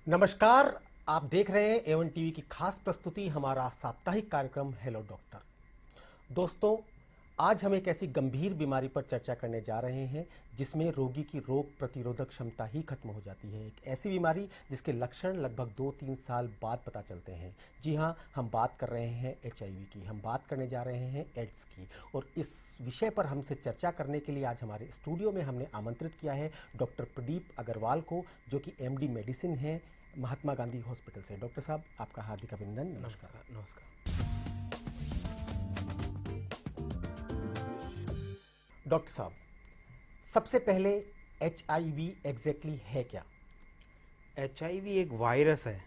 नमस्कार। आप देख रहे हैं एवन टीवी की खास प्रस्तुति, हमारा साप्ताहिक कार्यक्रम हेलो डॉक्टर। दोस्तों, आज हम एक ऐसी गंभीर बीमारी पर चर्चा करने जा रहे हैं जिसमें रोगी की रोग प्रतिरोधक क्षमता ही खत्म हो जाती है। एक ऐसी बीमारी जिसके लक्षण लगभग 2-3 साल बाद पता चलते हैं। जी हाँ, हम बात कर रहे हैं HIV की, हम बात करने जा रहे हैं एड्स की। और इस विषय पर हमसे चर्चा करने के लिए आज हमारे स्टूडियो में हमने आमंत्रित किया है डॉक्टर प्रदीप अग्रवाल को, जो कि MD मेडिसिन हैं महात्मा गांधी हॉस्पिटल से। डॉक्टर साहब, आपका हार्दिक अभिनंदन। नमस्कार। नमस्कार। डॉक्टर साहब, सबसे पहले HIV एग्जैक्टली है क्या? HIV एक वायरस है,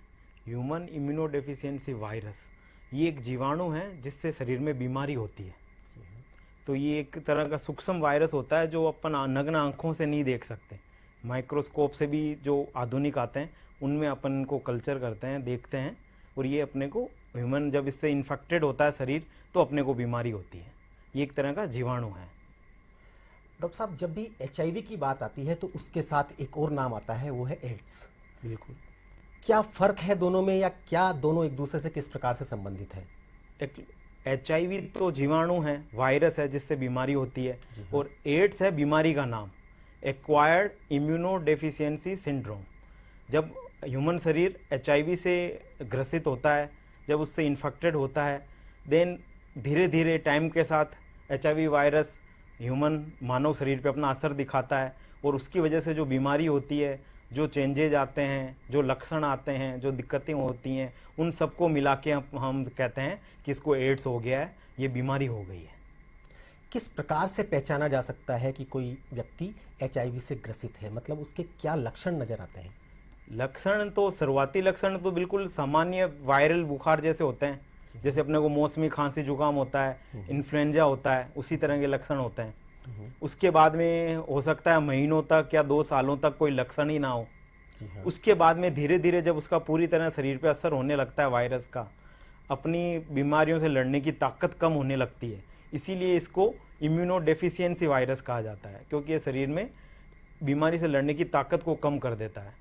ह्यूमन इम्यूनोडेफिशिएंसी वायरस। ये एक जीवाणु है जिससे शरीर में बीमारी होती है। तो ये एक तरह का सूक्ष्म वायरस होता है जो अपन नग्न आंखों से नहीं देख सकते। माइक्रोस्कोप से भी जो आधुनिक आते हैं उनमें अपन इनको कल्चर करते हैं, देखते हैं, और ये अपने को ह्यूमन जब इससे इन्फेक्टेड होता है शरीर तो अपने को बीमारी होती है। ये एक तरह का जीवाणु है। डॉक्टर साहब, जब भी HIV की बात आती है तो उसके साथ एक और नाम आता है, वो है एड्स। बिल्कुल। क्या फर्क है दोनों में, या क्या दोनों एक दूसरे से किस प्रकार से संबंधित है? HIV तो जीवाणु है, वायरस है जिससे बीमारी होती है, और एड्स है बीमारी का नाम, एक्वायर्ड इम्यूनोडेफिशिएंसी सिंड्रोम। जब ह्यूमन शरीर HIV से ग्रसित होता है, जब उससे इन्फेक्टेड होता है, देन धीरे धीरे टाइम के साथ HIV वायरस ह्यूमन मानव शरीर पे अपना असर दिखाता है, और उसकी वजह से जो बीमारी होती है, जो चेंजेज आते हैं, जो लक्षण आते हैं, जो दिक्कतें होती हैं, उन सबको मिला के हम कहते हैं कि इसको एड्स हो गया है, ये बीमारी हो गई है। किस प्रकार से पहचाना जा सकता है कि कोई व्यक्ति HIV से ग्रसित है? मतलब उसके क्या लक्षण नजर आते हैं? लक्षण तो शुरुआती लक्षण तो बिल्कुल सामान्य वायरल बुखार जैसे होते हैं, जैसे अपने को मौसमी खांसी जुकाम होता है, इन्फ्लुएंजा होता है, उसी तरह के लक्षण होते हैं। उसके बाद में हो सकता है महीनों तक या 2 सालों तक कोई लक्षण ही ना हो। उसके बाद में धीरे धीरे जब उसका पूरी तरह शरीर पे असर होने लगता है वायरस का, अपनी बीमारियों से लड़ने की ताकत कम होने लगती है। इसीलिए इसको इम्यूनोडेफिशिएंसी वायरस कहा जाता है, क्योंकि ये शरीर में बीमारी से लड़ने की ताकत को कम कर देता है।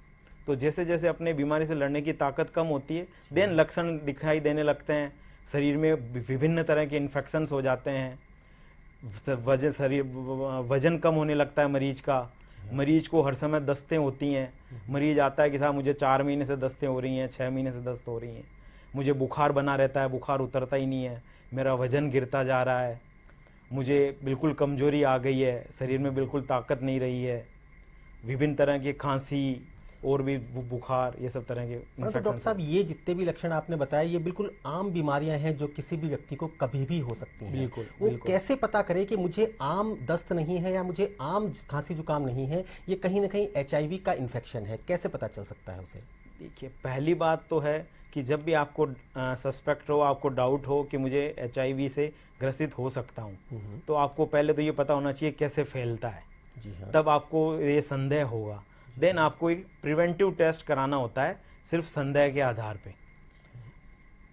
तो जैसे जैसे अपने बीमारी से लड़ने की ताकत कम होती है, देन लक्षण दिखाई देने लगते हैं। शरीर में विभिन्न तरह के इन्फेक्शंस हो जाते हैं, वजन कम होने लगता है मरीज का, मरीज को हर समय दस्तें होती हैं। मरीज आता है कि साहब मुझे 4 महीने से दस्तें हो रही हैं, 6 महीने से दस्त हो रही हैं, मुझे बुखार बना रहता है, बुखार उतरता ही नहीं है, मेरा वजन गिरता जा रहा है, मुझे बिल्कुल कमजोरी आ गई है, शरीर में बिल्कुल ताकत नहीं रही है, विभिन्न तरह की खांसी और भी बुखार, ये सब तरह के तो डॉक्टर साहब, ये जितने भी लक्षण आपने बताए ये बिल्कुल आम बीमारियां हैं जो किसी भी व्यक्ति को कभी भी हो सकती हैं। बिल्कुल। वो कैसे पता करे कि मुझे आम दस्त नहीं है या मुझे आम खांसी जुकाम नहीं है, ये कहीं ना कहीं HIV का इन्फेक्शन है? कैसे पता चल सकता है उसे? देखिए, पहली बात तो है कि जब भी आपको सस्पेक्ट हो, आपको डाउट हो कि मुझे HIV से ग्रसित हो सकता हूँ, तो आपको पहले तो ये पता होना चाहिए कैसे फैलता है। जी हाँ। तब आपको ये संदेह होगा। देन आपको एक प्रिवेंटिव टेस्ट कराना होता है, सिर्फ संदेह के आधार पे।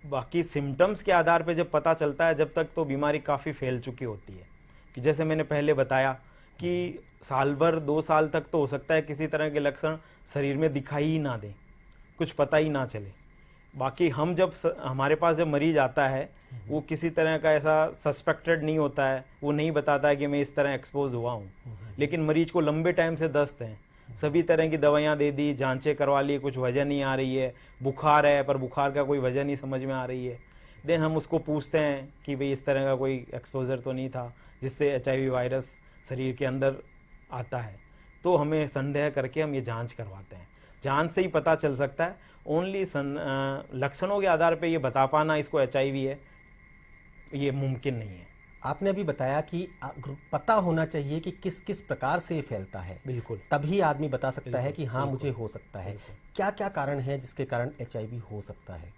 बाकी सिम्टम्स के आधार पे जब पता चलता है, जब तक तो बीमारी काफ़ी फैल चुकी होती है। कि जैसे मैंने पहले बताया कि साल भर 2 साल तक तो हो सकता है किसी तरह के लक्षण शरीर में दिखाई ही ना दें, कुछ पता ही ना चले। बाकी हम जब हमारे पास जब मरीज आता है, वो किसी तरह का ऐसा सस्पेक्टेड नहीं होता है, वो नहीं बताता है कि मैं इस तरह एक्सपोज हुआ हूँ, लेकिन मरीज को लंबे टाइम से दस्त है, सभी तरह की दवाइयाँ दे दी, जांचें करवा ली, कुछ वजह नहीं आ रही है, बुखार है पर बुखार का कोई वजह नहीं समझ में आ रही है। देन हम उसको पूछते हैं कि भाई इस तरह का कोई एक्सपोजर तो नहीं था जिससे HIV वायरस शरीर के अंदर आता है। तो हमें संदेह करके हम ये जांच करवाते हैं। जांच से ही पता चल सकता है। ओनली लक्षणों के आधार पे ये बता पाना इसको HIV है, ये मुमकिन नहीं है। आपने अभी बताया कि पता होना चाहिए कि किस किस प्रकार से ये फैलता है। बिल्कुल। तभी आदमी बता सकता है कि हाँ मुझे हो सकता है। क्या क्या कारण है जिसके कारण HIV हो सकता है?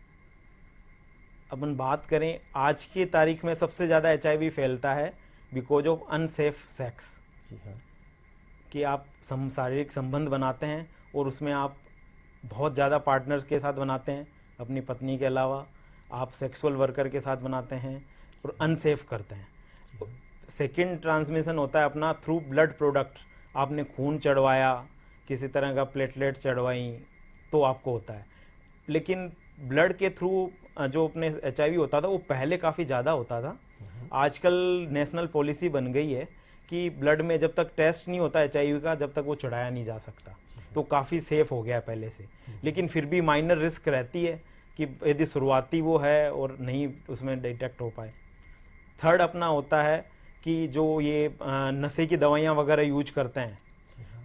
अपन बात करें आज की तारीख में सबसे ज़्यादा HIV फैलता है बिकॉज ऑफ अनसेफ सेक्स। जी हाँ। कि आप शारीरिक संबंध बनाते हैं और उसमें आप बहुत ज़्यादा पार्टनर्स के साथ बनाते हैं, अपनी पत्नी के अलावा आप सेक्सुअल वर्कर के साथ बनाते हैं और अनसेफ करते हैं। सेकंड ट्रांसमिशन होता है अपना थ्रू ब्लड प्रोडक्ट। आपने खून चढ़वाया, किसी तरह का प्लेटलेट्स चढ़वाई, तो आपको होता है। लेकिन ब्लड के थ्रू जो अपने HIV होता था वो पहले काफ़ी ज़्यादा होता था। आजकल नेशनल पॉलिसी बन गई है कि ब्लड में जब तक टेस्ट नहीं होता HIV का, जब तक वो चढ़ाया नहीं जा सकता, तो काफ़ी सेफ हो गया है पहले से। लेकिन फिर भी माइनर रिस्क रहती है कि यदि शुरुआती वो है और नहीं उसमें डिटेक्ट हो पाए। थर्ड अपना होता है कि जो ये नशे की दवाइयाँ वगैरह यूज करते हैं,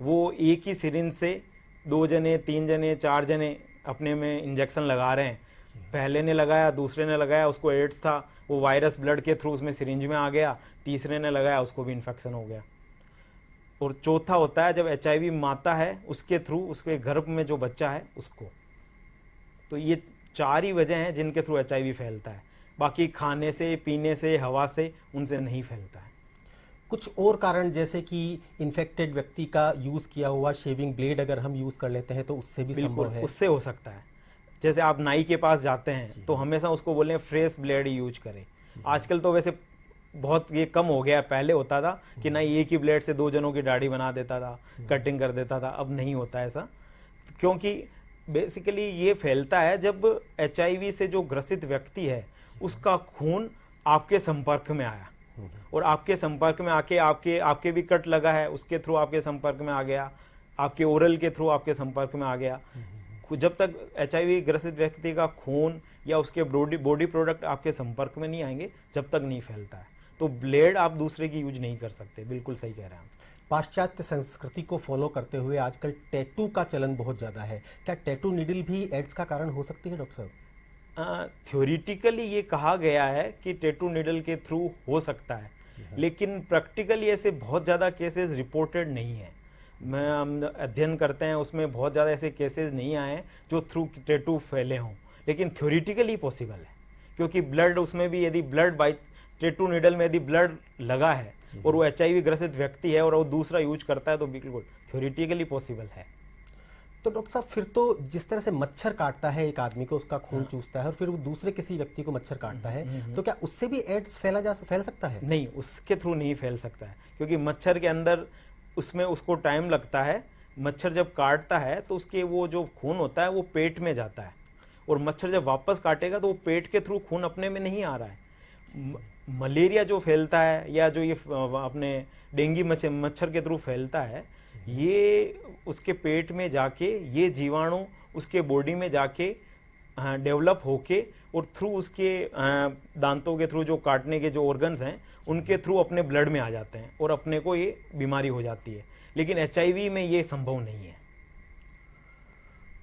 वो एक ही सिरिंज से 2 जने 3 जने 4 जने अपने में इंजेक्शन लगा रहे हैं। पहले ने लगाया, दूसरे ने लगाया, उसको एड्स था, वो वायरस ब्लड के थ्रू उसमें सिरिंज में आ गया, तीसरे ने लगाया, उसको भी इन्फेक्शन हो गया। और चौथा होता है जब HIV माता है उसके थ्रू उसके गर्भ में जो बच्चा है उसको। तो ये 4 ही वजह हैं जिनके थ्रू HIV फैलता है। बाकी खाने से, पीने से, हवा से, उनसे नहीं फैलता है। कुछ और कारण जैसे कि इन्फेक्टेड व्यक्ति का यूज किया हुआ शेविंग ब्लेड अगर हम यूज कर लेते हैं तो उससे भी संभव है। उससे हो सकता है। जैसे आप नाई के पास जाते हैं तो हमेशा उसको बोलें फ्रेश ब्लेड यूज करें। आजकल तो वैसे बहुत ये कम हो गया है, पहले होता था कि नाई एक ही ब्लेड से 2 जनों की दाढ़ी बना देता था, कटिंग कर देता था। अब नहीं होता ऐसा, क्योंकि बेसिकली ये फैलता है जब HIV से जो ग्रसित व्यक्ति है उसका खून आपके संपर्क में आया, और आपके संपर्क में आके आपके भी कट लगा है, उसके थ्रू आपके संपर्क में आ गया, आपके ओरल के थ्रू आपके संपर्क में आ गया। जब तक HIV ग्रसित व्यक्ति का खून या उसके बॉडी प्रोडक्ट आपके संपर्क में नहीं आएंगे, जब तक नहीं फैलता है। तो ब्लेड आप दूसरे की यूज नहीं कर सकते। बिल्कुल सही कह रहे हैं आप। पाश्चात्य संस्कृति को फॉलो करते हुए आजकल टैटू का चलन बहुत ज़्यादा है। क्या टैटू नीडल भी एड्स का कारण हो सकती है डॉक्टर साहब? थ्योरिटिकली ये कहा गया है कि टैटू नीडल के थ्रू हो सकता है, लेकिन प्रैक्टिकली ऐसे बहुत ज़्यादा केसेस रिपोर्टेड नहीं है। हम अध्ययन करते हैं उसमें बहुत ज़्यादा ऐसे केसेस नहीं आए हैं जो थ्रू टैटू फैले हों, लेकिन थ्योरिटिकली पॉसिबल है। क्योंकि ब्लड उसमें भी यदि ब्लड बाई टैटू नीडल में यदि ब्लड लगा है और वो HIV ग्रसित व्यक्ति है और वो दूसरा यूज करता है तो बिल्कुल थ्योरिटिकली पॉसिबल है। तो डॉक्टर साहब फिर तो जिस तरह से मच्छर काटता है एक आदमी को, उसका खून चूसता है और फिर वो दूसरे किसी व्यक्ति को मच्छर काटता है, तो क्या उससे भी एड्स फैल सकता है? नहीं, उसके थ्रू नहीं फैल सकता है, क्योंकि मच्छर के अंदर उसमें उसको टाइम लगता है। मच्छर जब काटता है तो उसके वो जो खून होता है वो पेट में जाता है, और मच्छर जब वापस काटेगा तो वो पेट के थ्रू खून अपने में नहीं आ रहा है। मलेरिया जो फैलता है या जो ये अपने डेंगू मच्छर के थ्रू फैलता है, ये उसके पेट में जाके ये जीवाणु उसके बॉडी में जाके डेवलप होके और थ्रू उसके दांतों के थ्रू जो काटने के जो ऑर्गन्स हैं उनके थ्रू अपने ब्लड में आ जाते हैं और अपने को ये बीमारी हो जाती है। लेकिन HIV में ये संभव नहीं है।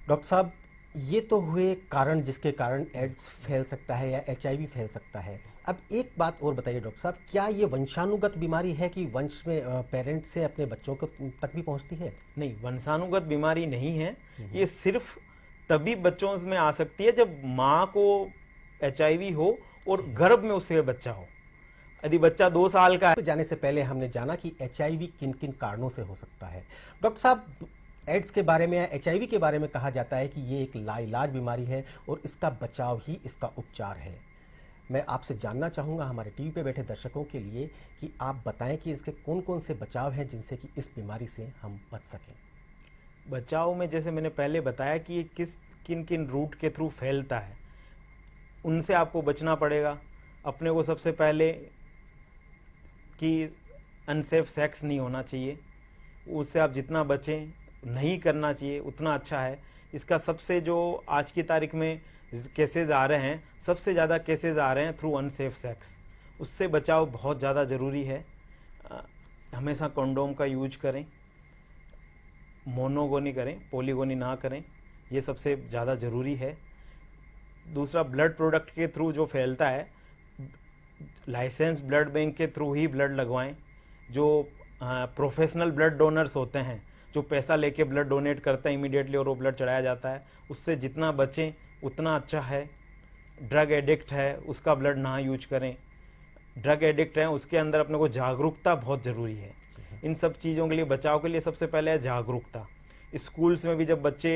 डॉक्टर साहब, ये तो हुए कारण जिसके कारण एड्स फैल सकता है या HIV फैल सकता है। अब एक बात और बताइए डॉक्टर साहब, क्या ये वंशानुगत बीमारी है कि वंश में पेरेंट्स से अपने बच्चों को तक भी पहुंचती है? नहीं, वंशानुगत बीमारी नहीं है। ये सिर्फ तभी बच्चों में आ सकती है जब माँ को HIV हो और गर्भ में उससे बच्चा हो। यदि बच्चा 2 साल का है। तो जाने से पहले हमने जाना कि HIV किन किन कारणों से हो सकता है। डॉक्टर साहब, एड्स के बारे में या HIV के बारे में कहा जाता है कि ये एक लाइलाज बीमारी है और इसका बचाव ही इसका उपचार है। मैं आपसे जानना चाहूँगा हमारे टीवी पे बैठे दर्शकों के लिए कि आप बताएं कि इसके कौन कौन से बचाव हैं जिनसे कि इस बीमारी से हम बच सकें। बचाव में जैसे मैंने पहले बताया कि ये किन किन रूट के थ्रू फैलता है, उनसे आपको बचना पड़ेगा। अपने को सबसे पहले कि अनसेफ सेक्स नहीं होना चाहिए, उससे आप जितना बचें, नहीं करना चाहिए उतना अच्छा है। इसका सबसे जो आज की तारीख में केसेस आ रहे हैं, सबसे ज़्यादा केसेस आ रहे हैं थ्रू अनसेफ सेक्स। उससे बचाव बहुत ज़्यादा ज़रूरी है। हमेशा कंडोम का यूज करें, मोनोगोनी करें, पॉलीगोनी ना करें, ये सबसे ज़्यादा ज़रूरी है। दूसरा, ब्लड प्रोडक्ट के थ्रू जो फैलता है, लाइसेंस ब्लड बैंक के थ्रू ही ब्लड लगवाएं। जो प्रोफेशनल ब्लड डोनर्स होते हैं, जो पैसा लेके ब्लड डोनेट करते हैं इमीडिएटली और वो ब्लड चढ़ाया जाता है, उससे जितना बचें उतना अच्छा है। ड्रग एडिक्ट है उसका ब्लड ना यूज करें। ड्रग एडिक्ट है उसके अंदर अपने को जागरूकता बहुत ज़रूरी है। इन सब चीज़ों के लिए बचाव के लिए सबसे पहले है जागरूकता। स्कूल्स में भी जब बच्चे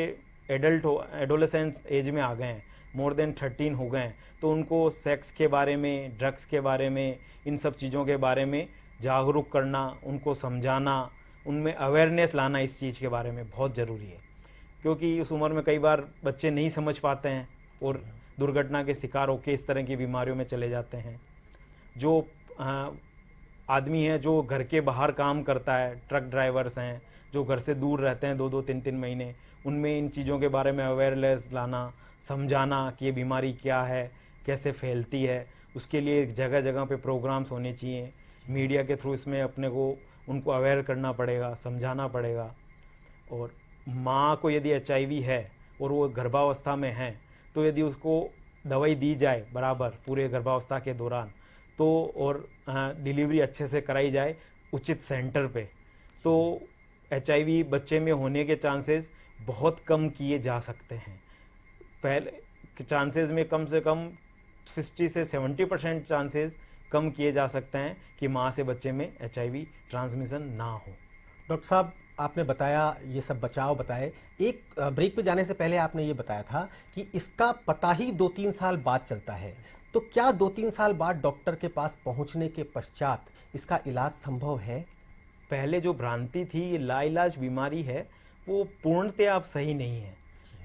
एडल्ट हो, एडोलेसेंस एज में आ गए हैं, मोर देन 13 हो गए हैं, तो उनको सेक्स के बारे में, ड्रग्स के बारे में, इन सब चीज़ों के बारे में जागरूक करना, उनको समझाना, उनमें अवेयरनेस लाना इस चीज़ के बारे में बहुत ज़रूरी है। क्योंकि उस उम्र में कई बार बच्चे नहीं समझ पाते हैं और दुर्घटना के शिकार होकर इस तरह की बीमारियों में चले जाते हैं। जो आदमी है जो घर के बाहर काम करता है, ट्रक ड्राइवर्स हैं जो घर से दूर रहते हैं 2-2 3-3 महीने, उनमें इन चीज़ों के बारे में अवेयरनेस लाना, समझाना कि ये बीमारी क्या है, कैसे फैलती है, उसके लिए जगह जगह पे प्रोग्राम्स होने चाहिए। मीडिया के थ्रू इसमें अपने को उनको अवेयर करना पड़ेगा, समझाना पड़ेगा। और माँ को यदि HIV है और वो गर्भावस्था में है तो यदि उसको दवाई दी जाए बराबर पूरे गर्भावस्था के दौरान तो, और डिलीवरी अच्छे से कराई जाए उचित सेंटर पे, तो HIV बच्चे में होने के चांसेस बहुत कम किए जा सकते हैं। पहले चांसेस में कम से कम 60 से 70% चांसेस कम किए जा सकते हैं कि माँ से बच्चे में HIV ट्रांसमिशन ना हो। डॉक्टर साहब, आपने बताया ये सब बचाव बताए। एक ब्रेक पे जाने से पहले आपने ये बताया था कि इसका पता ही 2-3 साल बाद चलता है, तो क्या 2-3 साल बाद डॉक्टर के पास पहुंचने के पश्चात इसका इलाज संभव है? पहले जो भ्रांति थी ये लाइलाज बीमारी है वो पूर्णतः अब सही नहीं है।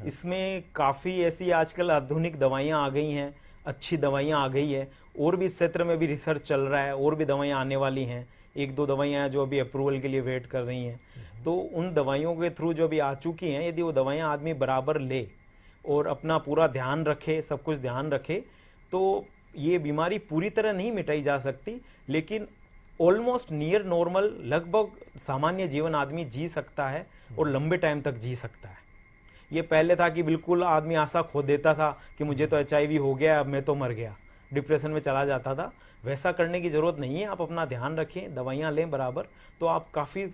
इसमें काफ़ी ऐसी आजकल आधुनिक दवाइयाँ आ गई हैं, अच्छी दवाइयाँ आ गई है, और भी इस क्षेत्र में भी रिसर्च चल रहा है, और भी दवाइयाँ आने वाली हैं। 1-2 दवाइयाँ हैं जो अभी अप्रूवल के लिए वेट कर रही हैं। तो उन दवाइयों के थ्रू जो अभी आ चुकी हैं, यदि वो दवाइयाँ आदमी बराबर ले और अपना पूरा ध्यान रखे, सब कुछ ध्यान रखे, तो ये बीमारी पूरी तरह नहीं मिटाई जा सकती, लेकिन ऑलमोस्ट नियर नॉर्मल, लगभग सामान्य जीवन आदमी जी सकता है और लंबे टाइम तक जी सकता है। ये पहले था कि बिल्कुल आदमी आशा खो देता था कि मुझे तो HIV हो गया, अब मैं तो मर गया, डिप्रेशन में चला जाता था। वैसा करने की ज़रूरत नहीं है। आप अपना ध्यान रखें, दवाइयाँ लें बराबर, तो आप काफ़ी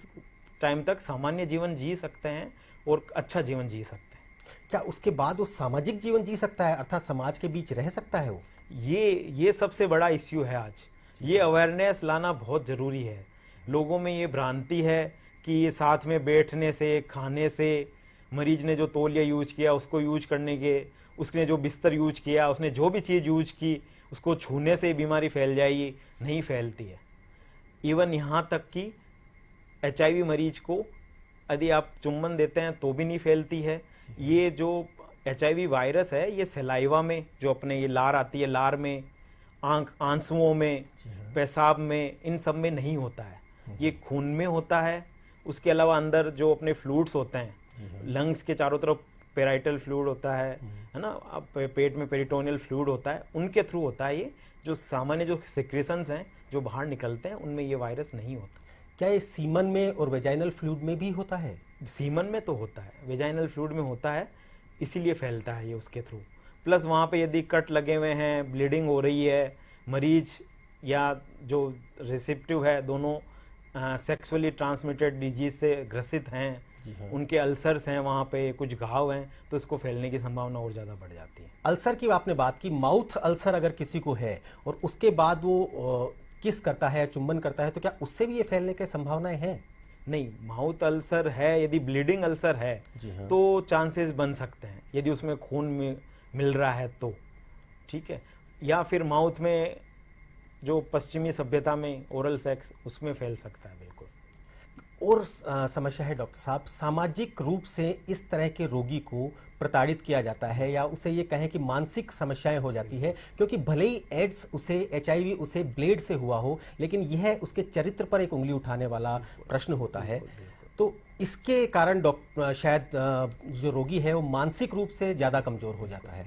टाइम तक सामान्य जीवन जी सकते हैं और अच्छा जीवन जी सकते हैं। क्या उसके बाद वो सामाजिक जीवन जी सकता है, अर्थात समाज के बीच रह सकता है वो? ये सबसे बड़ा इश्यू है आज। ये अवेयरनेस लाना बहुत ज़रूरी है। लोगों में ये भ्रांति है कि ये साथ में बैठने से, खाने से, मरीज ने जो तौलिया यूज किया उसको यूज करने के, उसने जो बिस्तर यूज किया, उसने जो भी चीज़ यूज की, उसको छूने से बीमारी फैल जाएगी, नहीं फैलती है। इवन यहाँ तक कि HIV मरीज को यदि आप चुम्बन देते हैं तो भी नहीं फैलती है। ये जो HIV वायरस है ये सलाइवा में, जो अपने ये लार आती है, लार में, आंसुओं में, पेशाब में, इन सब में नहीं होता है। ये खून में होता है। उसके अलावा अंदर जो अपने फ्लूइड्स होते हैं, लंग्स के चारों तरफ पेराइटल फ्लूइड होता है ना, पेट में पेरिटोनियल फ्लूइड होता है, उनके थ्रू होता है। ये जो सामान्य जो सिक्रेशंस हैं जो बाहर निकलते हैं उनमें ये वायरस नहीं होता। क्या ये सीमन में और वेजाइनल फ्लूइड में भी होता है? सीमन में तो होता है, वेजाइनल फ्लूइड में होता है, इसीलिए फैलता है ये उसके थ्रू। प्लस वहाँ पे यदि कट लगे हुए हैं, ब्लीडिंग हो रही है, मरीज या जो रिसेप्टिव है दोनों सेक्सुअली ट्रांसमिटेड डिजीज से ग्रसित हैं, उनके अल्सर्स हैं, वहाँ पे कुछ घाव हैं, तो इसको फैलने की संभावना और ज़्यादा बढ़ जाती है। अल्सर की आपने बात की, माउथ अल्सर अगर किसी को है और उसके बाद वो किस करता है, चुंबन करता है, तो क्या उससे भी ये फैलने की संभावनाएं हैं? नहीं, माउथ अल्सर है, यदि ब्लीडिंग अल्सर है तो चांसेस बन सकते हैं, यदि उसमें खून मिल रहा है तो, ठीक है। या फिर माउथ में जो पश्चिमी सभ्यता में ओरल सेक्स, उसमें फैल सकता है बिल्कुल। और समस्या है डॉक्टर साहब, सामाजिक रूप से इस तरह के रोगी को प्रताड़ित किया जाता है, या उसे ये कहें कि मानसिक समस्याएं हो जाती है, क्योंकि भले ही एड्स उसे, HIV उसे ब्लेड से हुआ हो, लेकिन यह उसके चरित्र पर एक उंगली उठाने वाला प्रश्न होता है। तो इसके कारण डॉक्टर शायद जो रोगी है वो मानसिक रूप से ज़्यादा कमज़ोर हो जाता है।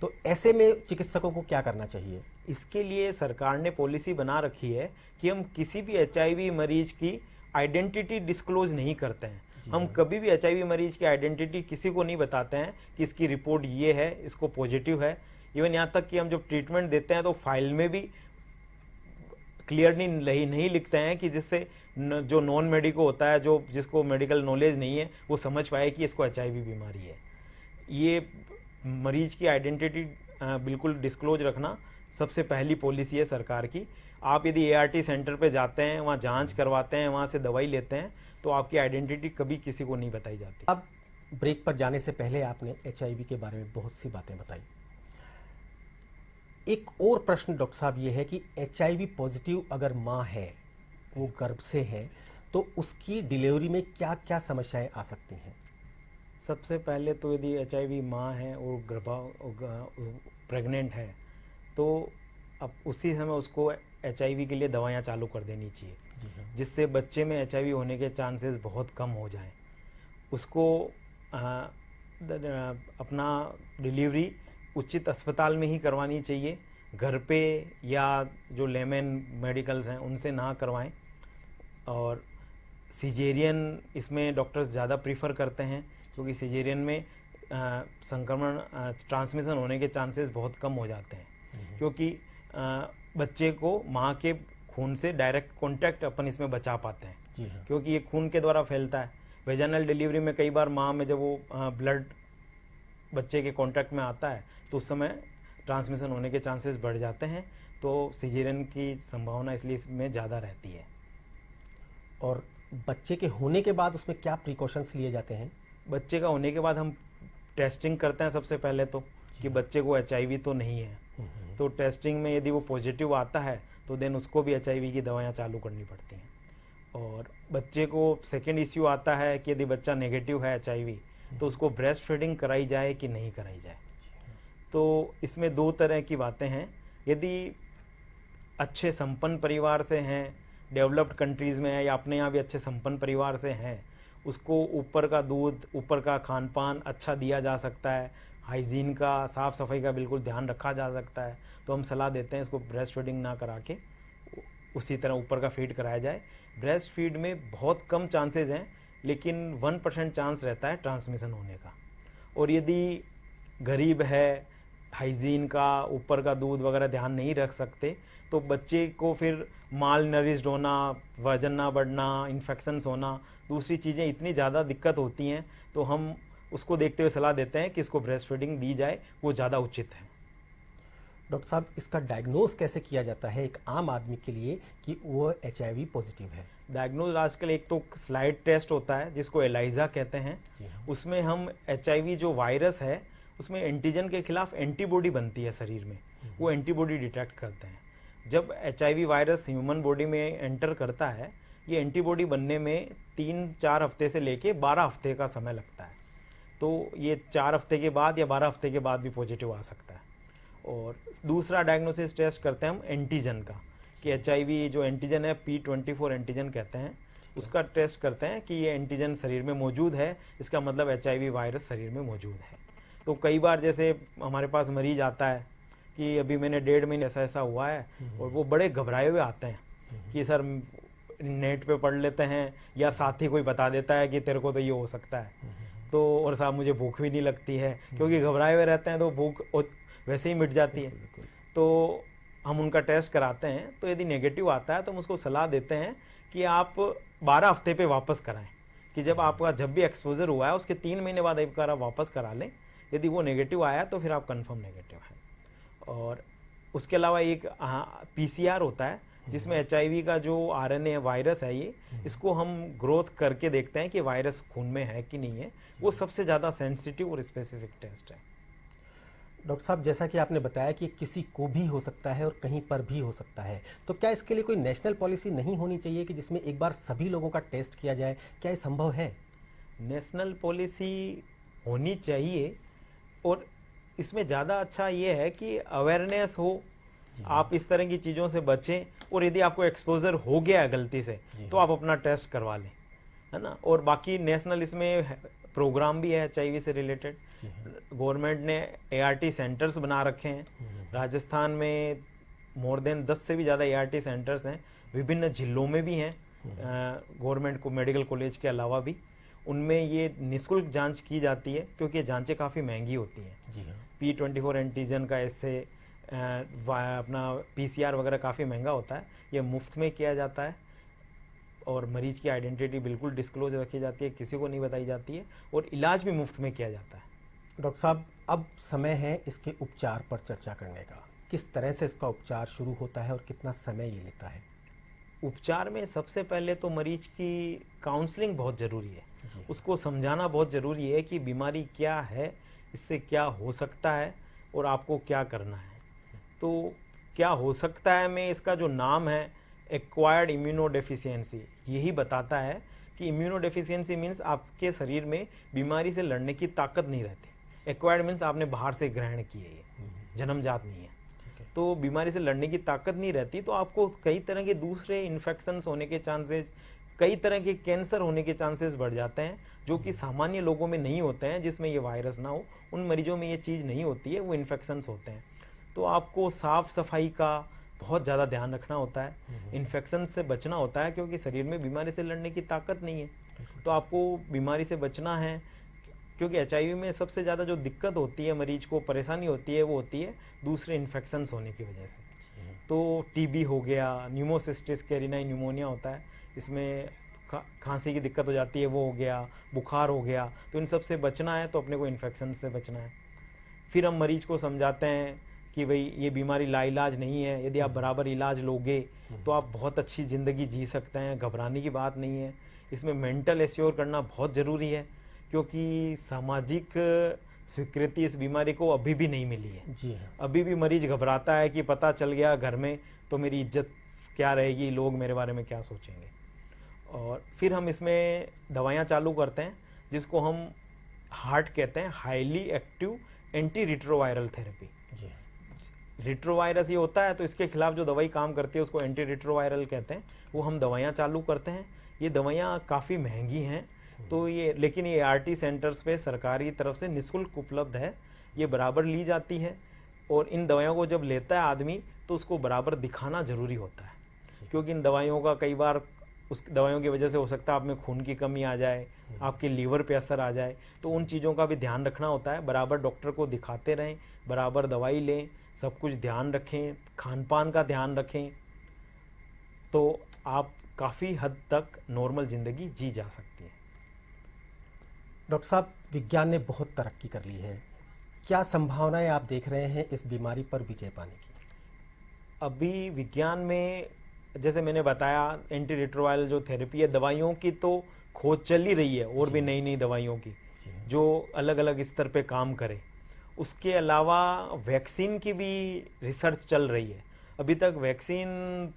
तो ऐसे में चिकित्सकों को क्या करना चाहिए? इसके लिए सरकार ने पॉलिसी बना रखी है कि हम किसी भी HIV मरीज की आइडेंटिटी डिस्क्लोज नहीं करते हैं। हम कभी भी HIV मरीज की आइडेंटिटी किसी को नहीं बताते हैं कि इसकी रिपोर्ट ये है, इसको पॉजिटिव है। इवन यहाँ तक कि हम जब ट्रीटमेंट देते हैं तो फाइल में भी क्लियरली नहीं लिखते हैं कि जिससे जो नॉन मेडिको होता है, जो जिसको मेडिकल नॉलेज नहीं है, वो समझ पाए कि इसको HIV बीमारी है। ये मरीज की आइडेंटिटी बिल्कुल डिस्क्लोज रखना सबसे पहली पॉलिसी है सरकार की। आप यदि ART सेंटर पे जाते हैं, वहाँ जांच करवाते हैं, वहाँ से दवाई लेते हैं, तो आपकी आइडेंटिटी कभी किसी को नहीं बताई जाती। अब ब्रेक पर जाने से पहले आपने HIV के बारे में बहुत सी बातें बताई। एक और प्रश्न डॉक्टर साहब ये है कि HIV पॉजिटिव अगर माँ है, वो गर्भ से है, तो उसकी डिलीवरी में क्या क्या समस्याएं आ सकती हैं? सबसे पहले तो यदि HIV माँ है और प्रेग्नेंट है तो अब उसी समय उसको HIV के लिए दवाइयाँ चालू कर देनी चाहिए, जी हाँ। जिससे बच्चे में HIV होने के चांसेस बहुत कम हो जाएं। उसको अपना डिलीवरी उचित अस्पताल में ही करवानी चाहिए, घर पे या जो लेमन मेडिकल्स हैं उनसे ना करवाएं। और सिजेरियन इसमें डॉक्टर्स ज़्यादा प्रीफर करते हैं, क्योंकि सिजेरियन में संक्रमण ट्रांसमिशन होने के चांसेस बहुत कम हो जाते हैं, क्योंकि बच्चे को माँ के खून से डायरेक्ट कांटेक्ट अपन इसमें बचा पाते हैं। जी हाँ। क्योंकि ये खून के द्वारा फैलता है। वेजाइनल डिलीवरी में कई बार माँ में जब वो ब्लड बच्चे के कांटेक्ट में आता है तो उस समय ट्रांसमिशन होने के चांसेस बढ़ जाते हैं, तो सिजेरियन की संभावना इसलिए इसमें ज़्यादा रहती है। और बच्चे के होने के बाद उसमें क्या प्रिकॉशंस लिए जाते हैं? बच्चे का होने के बाद हम टेस्टिंग करते हैं सबसे पहले तो, कि बच्चे को HIV तो नहीं है। तो टेस्टिंग में यदि वो पॉजिटिव आता है तो देन उसको भी HIV की दवाइयाँ चालू करनी पड़ती हैं। और बच्चे को सेकेंड इश्यू आता है कि यदि बच्चा नेगेटिव है HIV तो उसको ब्रेस्ट फीडिंग कराई जाए कि नहीं कराई जाए। तो इसमें दो तरह की बातें हैं। यदि अच्छे संपन्न परिवार से हैं, डेवलप्ड कंट्रीज़ में है या अपने यहाँ भी अच्छे संपन्न परिवार से हैं, उसको ऊपर का दूध, ऊपर का खान पान अच्छा दिया जा सकता है, हाइजीन का, साफ़ सफाई का बिल्कुल ध्यान रखा जा सकता है, तो हम सलाह देते हैं इसको ब्रेस्ट फीडिंग ना करा के उसी तरह ऊपर का फीड कराया जाए। ब्रेस्ट फीड में बहुत कम चांसेस हैं, लेकिन 1% चांस रहता है ट्रांसमिशन होने का। और यदि गरीब है, हाइजीन का, ऊपर का दूध वगैरह ध्यान नहीं रख सकते, तो बच्चे को फिर माल नरिश्ड होना, वजन ना बढ़ना, इन्फेक्शंस होना, दूसरी चीज़ें इतनी ज़्यादा दिक्कत होती हैं, तो हम उसको देखते हुए सलाह देते हैं कि इसको ब्रेस्ट फीडिंग दी जाए, वो ज़्यादा उचित है। डॉक्टर साहब, इसका डायग्नोज कैसे किया जाता है एक आम आदमी के लिए कि वो HIV पॉजिटिव है? डायग्नोज आजकल एक तो स्लाइड टेस्ट होता है जिसको एलाइजा कहते हैं। उसमें हम HIV जो वायरस है उसमें एंटीजन के खिलाफ एंटीबॉडी बनती है शरीर में, वो एंटीबॉडी डिटेक्ट करते हैं। जब HIV वायरस ह्यूमन बॉडी में एंटर करता है, ये एंटीबॉडी बनने में 3-4 हफ्ते से लेके 12 हफ्ते का समय लगता है। तो ये 4 हफ्ते के बाद या 12 हफ्ते के बाद भी पॉजिटिव आ सकता है। और दूसरा डायग्नोसिस टेस्ट करते हैं हम एंटीजन का, कि HIV जो एंटीजन है P24 एंटीजन कहते हैं, उसका टेस्ट करते हैं कि ये एंटीजन शरीर में मौजूद है, इसका मतलब HIV वायरस शरीर में मौजूद है। तो कई बार जैसे हमारे पास मरीज आता है कि अभी मैंने 1.5 महीने ऐसा ऐसा हुआ है, और वो बड़े घबराए हुए आते हैं कि सर नेट पे पढ़ लेते हैं या साथी कोई बता देता है कि तेरे को तो ये हो सकता है, तो और साहब मुझे भूख भी नहीं लगती है, क्योंकि घबराए हुए रहते हैं तो भूख वैसे ही मिट जाती है। तो हम उनका टेस्ट कराते हैं, तो यदि नेगेटिव आता है तो हम उसको सलाह देते हैं कि आप 12 हफ्ते पे वापस कराएं, कि जब आपका जब भी एक्सपोजर हुआ है उसके 3 महीने बाद एक बार आप वापस करा लें। यदि वो नेगेटिव आया तो फिर आप कंफर्म नेगेटिव हैं। और उसके अलावा एक PCR होता है जिसमें HIV का जो RNA वायरस है, ये इसको हम ग्रोथ करके देखते हैं कि वायरस खून में है कि नहीं है। वो सबसे ज़्यादा सेंसिटिव और स्पेसिफिक टेस्ट है। डॉक्टर साहब, जैसा कि आपने बताया कि किसी को भी हो सकता है और कहीं पर भी हो सकता है, तो क्या इसके लिए कोई नेशनल पॉलिसी नहीं होनी चाहिए कि जिसमें एक बार सभी लोगों का टेस्ट किया जाए? क्या ये संभव है? नेशनल पॉलिसी होनी चाहिए, और इसमें ज़्यादा अच्छा ये है कि अवेयरनेस हो, आप इस तरह की चीज़ों से बचें, और यदि आपको एक्सपोजर हो गया है गलती से तो आप अपना टेस्ट करवा लें, है ना। और बाकी नेशनल इसमें प्रोग्राम भी है HIV से रिलेटेड। गवर्नमेंट ने ART सेंटर्स बना रखे हैं। राजस्थान में मोर देन 10 से भी ज़्यादा ART सेंटर्स हैं, विभिन्न जिलों में भी हैं, गवर्नमेंट को मेडिकल कॉलेज के अलावा भी। उनमें ये निःशुल्क जांच की जाती है, क्योंकि ये जांचें काफ़ी महंगी होती हैं। P24 एंटीजन का इससे अपना PCR वगैरह काफ़ी महंगा होता है, ये मुफ्त में किया जाता है, और मरीज की आइडेंटिटी बिल्कुल डिस्क्लोज रखी जाती है, किसी को नहीं बताई जाती है, और इलाज भी मुफ्त में किया जाता है। डॉक्टर साहब, अब समय है इसके उपचार पर चर्चा करने का। किस तरह से इसका उपचार शुरू होता है और कितना समय ये लेता है? उपचार में सबसे पहले तो मरीज की काउंसलिंग बहुत ज़रूरी है, उसको समझाना बहुत ज़रूरी है कि बीमारी क्या है, इससे क्या हो सकता है और आपको क्या करना है। तो क्या हो सकता है में इसका जो नाम है एक्वायर्ड इम्यूनोडेफिशिएंसी, यही बताता है कि इम्यूनो डेफिशिएंसी मीन्स आपके शरीर में बीमारी से लड़ने की ताकत नहीं रहती। एक्वायर्ड मीन्स आपने बाहर से ग्रहण की है, ये जन्मजात नहीं है। तो बीमारी से लड़ने की ताकत नहीं रहती, तो आपको कई तरह के दूसरे इन्फेक्शंस होने के चांसेस, कई तरह के कैंसर होने के चांसेस बढ़ जाते हैं, जो कि सामान्य लोगों में नहीं होते हैं, जिसमें ये वायरस ना हो। उन मरीजों में ये चीज़ नहीं होती है, वो इन्फेक्शंस होते हैं। तो आपको साफ सफाई का बहुत ज़्यादा ध्यान रखना होता है, इन्फेक्शन से बचना होता है, क्योंकि शरीर में बीमारी से लड़ने की ताकत नहीं है। तो आपको बीमारी से बचना है, क्योंकि HIV में सबसे ज़्यादा जो दिक्कत होती है, मरीज को परेशानी होती है, वो होती है दूसरे इन्फेक्शंस होने की वजह से। तो TB हो गया, न्यूमोसिस्टिस कैरिनाई न्यूमोनिया होता है, इसमें खांसी की दिक्कत हो जाती है, वो हो गया, बुखार हो गया। तो इन सब से बचना है तो अपने को इन्फेक्शन से बचना है। फिर हम मरीज को समझाते हैं कि भाई ये बीमारी लाइलाज नहीं है, यदि आप बराबर इलाज लोगे तो आप बहुत अच्छी ज़िंदगी जी सकते हैं, घबराने की बात नहीं है। इसमें मेंटल एश्योर करना बहुत ज़रूरी है, क्योंकि सामाजिक स्वीकृति इस बीमारी को अभी भी नहीं मिली है। जी हाँ। अभी भी मरीज घबराता है कि पता चल गया घर में तो मेरी इज्जत क्या रहेगी, लोग मेरे बारे में क्या सोचेंगे। और फिर हम इसमें दवाइयाँ चालू करते हैं, जिसको हम हार्ट कहते हैं, highly active anti retroviral therapy. जी रिट्रोवायरस ये होता है, तो इसके खिलाफ जो दवाई काम करती है उसको एंटी रिट्रोवायरल कहते हैं। वो हम दवाइयाँ चालू करते हैं। ये दवाइयाँ काफ़ी महंगी हैं, तो ये, लेकिन ये ART सेंटर्स पे सरकारी तरफ से निःशुल्क उपलब्ध है, ये बराबर ली जाती है। और इन दवाइयों को जब लेता है आदमी तो उसको बराबर दिखाना ज़रूरी होता है, क्योंकि इन दवाइयों का कई बार उस दवाइयों की वजह से हो सकता है आप में खून की कमी आ जाए, आपके लीवर पे असर आ जाए। तो उन चीज़ों का भी ध्यान रखना होता है। बराबर डॉक्टर को दिखाते रहें, बराबर दवाई लें, सब कुछ ध्यान रखें, खान पान का ध्यान रखें, तो आप काफ़ी हद तक नॉर्मल ज़िंदगी जी जा सकती है। डॉक्टर साहब, विज्ञान ने बहुत तरक्की कर ली है, क्या संभावनाएं आप देख रहे हैं इस बीमारी पर विजय पाने की? अभी विज्ञान में, जैसे मैंने बताया, एंटी रिट्रोवायरल जो थेरेपी है, दवाइयों की तो खोज चल ही रही है, और भी नई नई दवाइयों की जो अलग अलग स्तर पे काम करे। उसके अलावा वैक्सीन की भी रिसर्च चल रही है। अभी तक वैक्सीन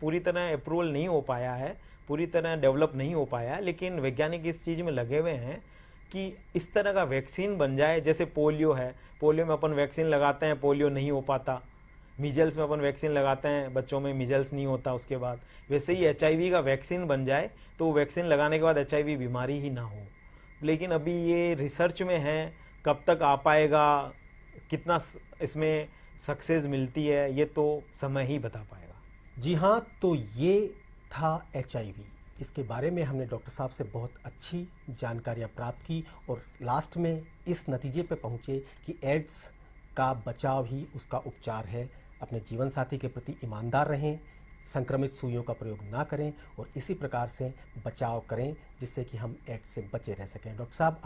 पूरी तरह अप्रूवल नहीं हो पाया है, पूरी तरह डेवलप नहीं हो पाया है, लेकिन वैज्ञानिक इस चीज़ में लगे हुए हैं कि इस तरह का वैक्सीन बन जाए। जैसे पोलियो है, पोलियो में अपन वैक्सीन लगाते हैं, पोलियो नहीं हो पाता। मीजल्स में अपन वैक्सीन लगाते हैं, बच्चों में मीजल्स नहीं होता उसके बाद। वैसे ही HIV का वैक्सीन बन जाए, तो वैक्सीन लगाने के बाद HIV बीमारी ही ना हो। लेकिन अभी ये रिसर्च में है, कब तक आ पाएगा, कितना इसमें सक्सेस मिलती है, ये तो समय ही बता पाएगा। जी हाँ, तो ये था HIV। इसके बारे में हमने डॉक्टर साहब से बहुत अच्छी जानकारियाँ प्राप्त की और लास्ट में इस नतीजे पे पहुँचे कि एड्स का बचाव ही उसका उपचार है। अपने जीवन साथी के प्रति ईमानदार रहें, संक्रमित सुइयों का प्रयोग ना करें और इसी प्रकार से बचाव करें, जिससे कि हम एड्स से बचे रह सकें। डॉक्टर साहब,